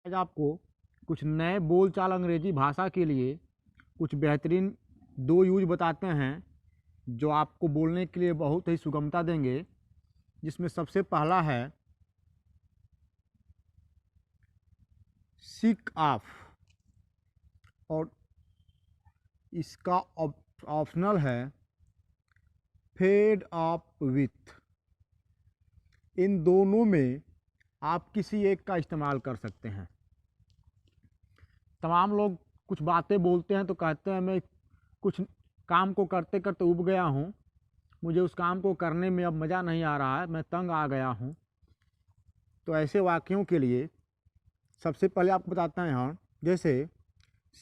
आज आपको कुछ नए बोलचाल अंग्रेजी भाषा के लिए कुछ बेहतरीन दो यूज बताते हैं जो आपको बोलने के लिए बहुत ही सुगमता देंगे। जिसमें सबसे पहला है सिक ऑफ, और इसका ऑप्शनल है फेड अप विथ। इन दोनों में आप किसी एक का इस्तेमाल कर सकते हैं। तमाम लोग कुछ बातें बोलते हैं तो कहते हैं मैं कुछ काम को करते करते उब गया हूँ, मुझे उस काम को करने में अब मज़ा नहीं आ रहा है, मैं तंग आ गया हूँ। तो ऐसे वाक्यों के लिए सबसे पहले आपको बताते हैं हम, जैसे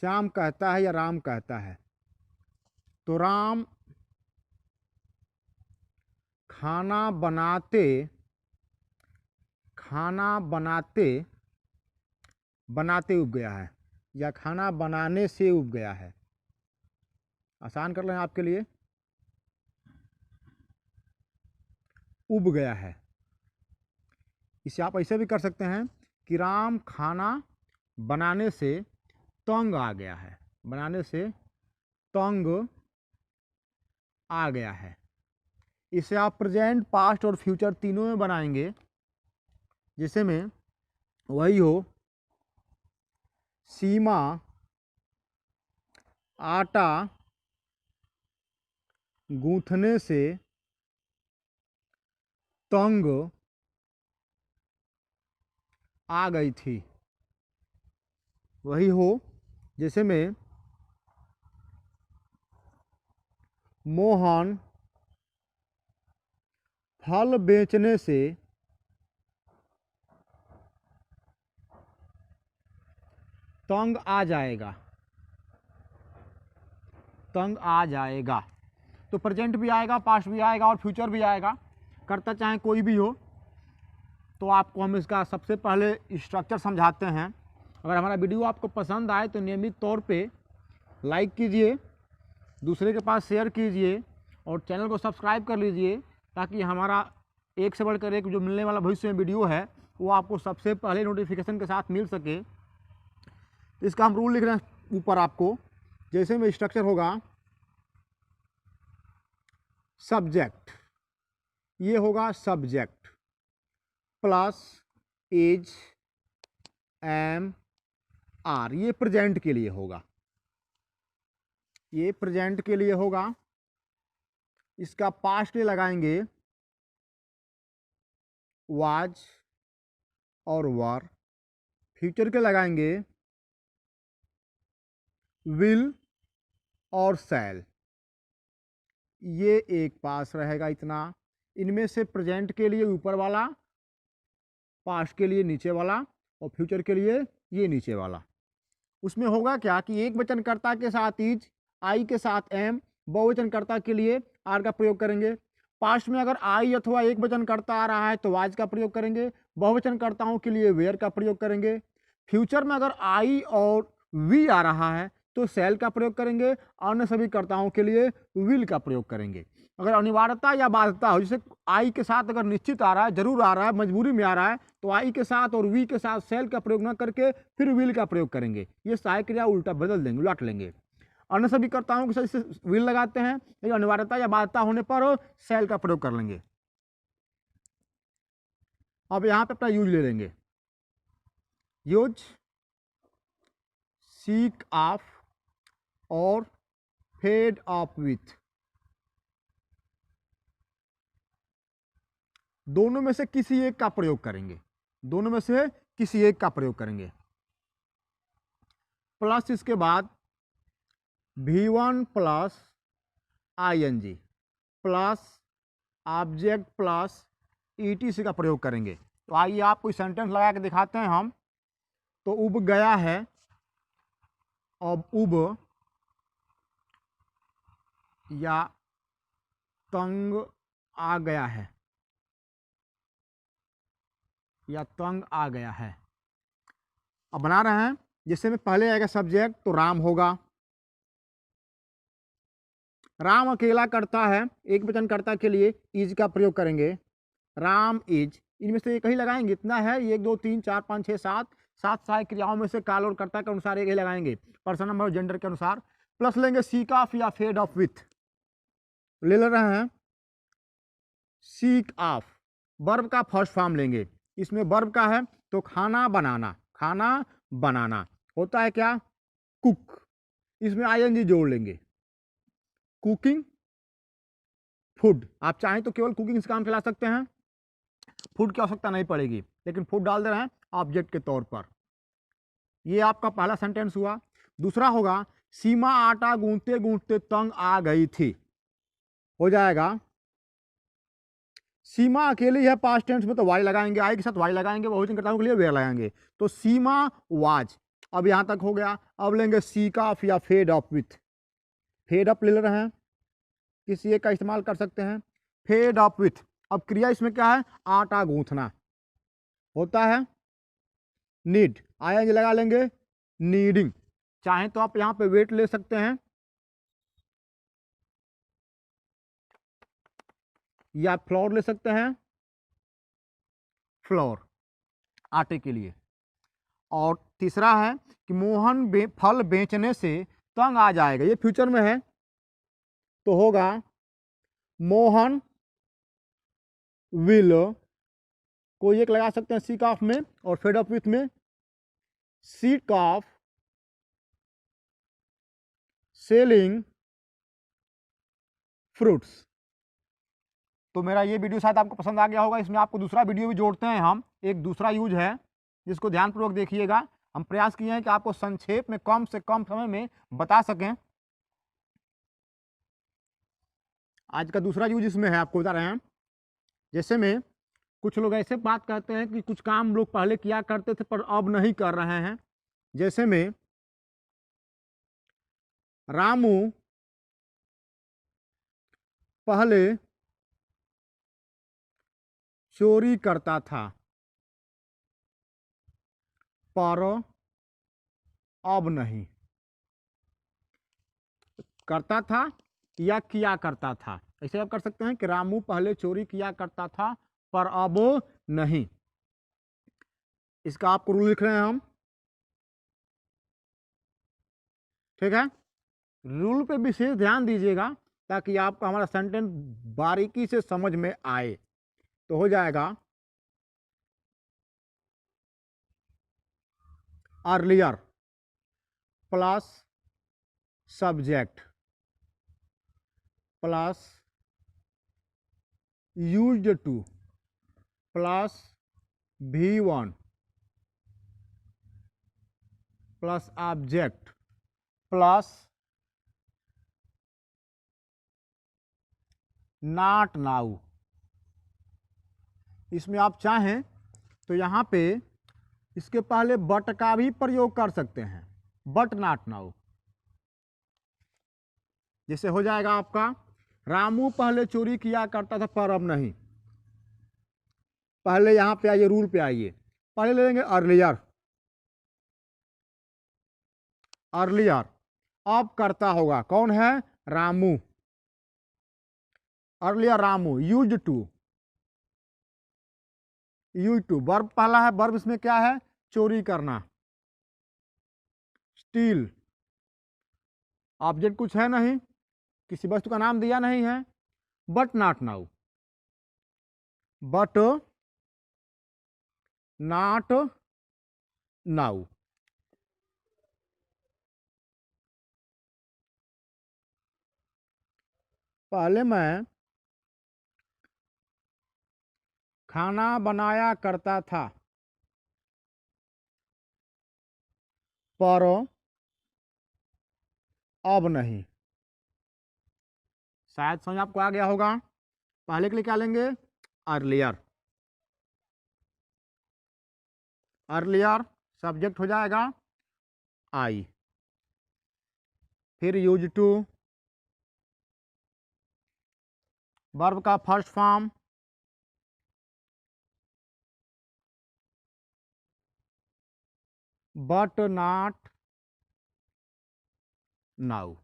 श्याम कहता है या राम कहता है, तो राम खाना बनाते बनाते उब गया है, या खाना बनाने से उब गया है। आसान कर लें आपके लिए, उब गया है। इसे आप ऐसे भी कर सकते हैं कि राम खाना बनाने से तंग आ गया है, बनाने से तंग आ गया है। इसे आप प्रेजेंट, पास्ट और फ्यूचर तीनों में बनाएंगे, जिसे में वही हो, सीमा आटा गूंथने से तंग आ गई थी। वही हो, जैसे में मोहन फल बेचने से तंग आ जाएगा, तंग आ जाएगा। तो प्रेजेंट भी आएगा, पास्ट भी आएगा और फ्यूचर भी आएगा, करता चाहे कोई भी हो। तो आपको हम इसका सबसे पहले स्ट्रक्चर समझाते हैं। अगर हमारा वीडियो आपको पसंद आए तो नियमित तौर पे लाइक कीजिए, दूसरे के पास शेयर कीजिए और चैनल को सब्सक्राइब कर लीजिए, ताकि हमारा एक से बढ़कर एक जो मिलने वाला भविष्य में वीडियो है वो आपको सबसे पहले नोटिफिकेशन के साथ मिल सके। इसका हम रूल लिख रहे हैं ऊपर आपको। जैसे में स्ट्रक्चर होगा, सब्जेक्ट, ये होगा subject plus is am are, ये प्रेजेंट के लिए होगा, ये प्रेजेंट के लिए होगा। इसका पास्ट के लगाएंगे वाज और वर, फ्यूचर के लगाएंगे विल और शैल। ये एक पास रहेगा इतना। इनमें से प्रेजेंट के लिए ऊपर वाला, पास्ट के लिए नीचे वाला और फ्यूचर के लिए ये नीचे वाला। उसमें होगा क्या कि एक वचनकर्ता के साथ इज, आई के साथ एम, बहुवचनकर्ता के लिए आर का प्रयोग करेंगे। पास्ट में अगर आई अथवा एक वचनकर्ता आ रहा है तो वाज का प्रयोग करेंगे, बहुवचनकर्ताओं के लिए वेयर का प्रयोग करेंगे। फ्यूचर में अगर आई और वी आ रहा है तो शैल का प्रयोग करेंगे, अन्य सभी कर्ताओं के लिए विल का प्रयोग करेंगे। अगर अनिवार्यता या बाध्यता हो, जैसे आई के साथ अगर निश्चित आ रहा है, जरूर आ रहा है, मजबूरी में आ रहा है, तो आई के साथ और वी के साथ शैल का प्रयोग न करके फिर विल का प्रयोग करेंगे। ये सहायक क्रिया उल्टा बदल देंगे, उलट लेंगे। अन्य सभी कर्ताओं के साथ विल लगाते हैं, लेकिन अनिवार्यता या बाध्यता होने पर शैल का प्रयोग कर लेंगे। अब यहां पे अपना यूज ले लेंगे, यूज सीक ऑफ और फेड अप विथ। दोनों में से किसी एक का प्रयोग करेंगे, दोनों में से किसी एक का प्रयोग करेंगे। प्लस इसके बाद V1 plus ING plus object plus ETC का प्रयोग करेंगे। तो आइए आपको सेंटेंस लगा के दिखाते हैं हम। तो उब गया है, अब उब या तंग आ गया है, या तंग आ गया है। अब बना रहे हैं, जिससे में पहले आएगा सब्जेक्ट तो राम होगा। राम अकेला करता है, एक वचनकर्ता के लिए इज का प्रयोग करेंगे, राम इज। इनमें से एक ही लगाएंगे, इतना है 1 2 3 4 5 6 7 सात सहायक क्रियाओं में से काल और कर्ता के अनुसार एक ही लगाएंगे, पर्सन नंबर और जेंडर के अनुसार। प्लस लेंगे सीक ऑफ या फेड ऑफ विथ, ले रहे हैं सीक ऑफ, वर्ब का फर्स्ट फॉर्म लेंगे, इसमें वर्ब का है तो खाना बनाना, खाना बनाना होता है क्या, कुक, इसमें आईएनजी जोड़ लेंगे, कुकिंग फूड। आप चाहें तो केवल कुकिंग से काम चला सकते हैं, फूड की आवश्यकता नहीं पड़ेगी, लेकिन फूड डाल दे रहे हैं ऑब्जेक्ट के तौर पर। ये आपका पहला सेंटेंस हुआ। दूसरा होगा सीमा आटा गूंथते गूंथते तंग आ गई थी, हो जाएगा सीमा अकेली है पास्ट टेंस में तो वाई लगाएंगे, आई के साथ वाई लगाएंगे, बहुवचन कर्ताओं के लिए वेयर लगाएंगे, तो सीमा वाज, अब यहां तक हो गया। अब लेंगे सीक ऑफ या fed of with, fed up ले रहे हैं, किसी एक का इस्तेमाल कर सकते हैं, फेड ऑफ विथ। अब क्रिया इसमें क्या है, आटा गूंथना होता है, नीड, आईएनजी लगा लेंगे, नीडिंग। चाहें तो आप यहां पे वेट ले सकते हैं या फ्लोर ले सकते हैं, फ्लोर आटे के लिए। और तीसरा है कि मोहन फल बेचने से तंग आ जाएगा, ये फ्यूचर में है तो होगा मोहन विल, कोई एक लगा सकते हैं सीक ऑफ में, और फेड ऑफ विथ में सीक ऑफ सेलिंग फ्रूट्स। तो मेरा ये वीडियो शायद आपको पसंद आ गया होगा। इसमें आपको दूसरा वीडियो भी जोड़ते हैं हम, एक दूसरा यूज है जिसको ध्यानपूर्वक देखिएगा। हम प्रयास किए हैं कि आपको संक्षेप में कम से कम समय में बता सकें। आज का दूसरा यूज इसमें है, आपको बता रहे हैं। जैसे में कुछ लोग ऐसे बात कहते हैं कि कुछ काम लोग पहले किया करते थे पर अब नहीं कर रहे हैं। जैसे में रामू पहले चोरी करता था पर अब नहीं, करता था या किया करता था, ऐसे आप कर सकते हैं कि रामू पहले चोरी किया करता था पर अब नहीं। इसका आपको रूल लिख रहे हैं हम, ठीक है। रूल पे विशेष ध्यान दीजिएगा ताकि आपको हमारा सेंटेंस बारीकी से समझ में आए। तो हो जाएगा earlier plus subject plus used two plus V1 plus object plus not now. इसमें आप चाहें तो यहाँ पे इसके पहले बट का भी प्रयोग कर सकते हैं, बट नॉट नाउ। जैसे हो जाएगा आपका रामू पहले चोरी किया करता था पर अब नहीं। पहले यहाँ पे आइए, रूल पे आइए, पहले ले लेंगे अर्लियर, अर्लियर अब करता होगा कौन है, Ramu, earlier Ramu, used to, used to verb पहला है, वर्ब इसमें क्या है, चोरी करना, स्टील, ऑब्जेक्ट कुछ है नहीं, किसी वस्तु का नाम दिया नहीं है, but not now, but not now. पहले मैं खाना बनाया करता था पर अब नहीं। शायद समझ आपको आ गया होगा। पहले के लिए क्या लेंगे, अर्लियर, अर्लियर सब्जेक्ट हो जाएगा आई, फिर यूज टू, वर्ब का first form, but not now.